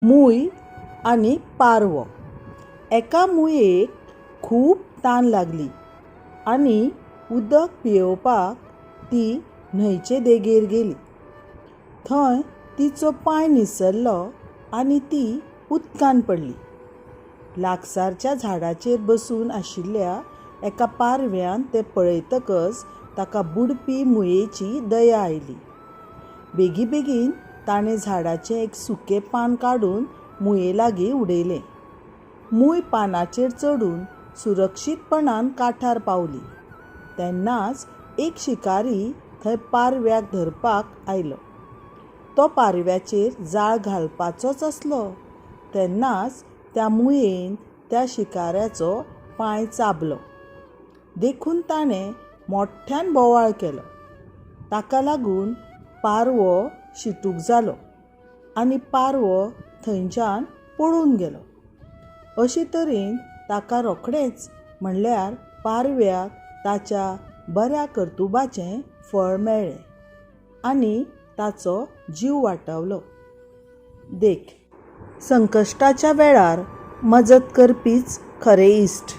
मूय आनी पारवो. एका मुयेक खूब तान लागली आनी उदक पियेवपाक ती न्हंयचे देगेर गेली. थंय तिचो पांय निसरलो आनी ती उदकांत पडली. लागसारच्या झाडाचेर बसून आशिल्ल्या एका पारव्यान तें पळयतकच ताका बुडपी मुयेची दया आयली. बेगीबेगीन ताणें झाडाचें एक सुकें पान काडून मुये लागीं उडयलें. मूय पानाचेर चढून सुरक्षीतपणान कांठार पावली. तेन्नाच एक शिकारी थंय पारव्याक धरपाक आयलो. तो पारव्याचेर जाळ घालपाचोच आसलो तेन्नाच त्या मुयेन त्या शिकाऱ्याचो पांय चाबलो. देखून ताणें मोठ्ठ्यान बोवाळ केलो. ताका लागून पारवो शिटूक जालो आनी पारवो थंयच्यान पळून गेलो. अशे तरेन ताका रोखडेंच म्हणल्यार पारव्याक ताच्या बऱ्या कर्तुबाचें फळ मेळ्ळें आनी ताचो जीव वाटावलो. देख, संकश्टाच्या वेळार मजत करपीच खरे इश्ट.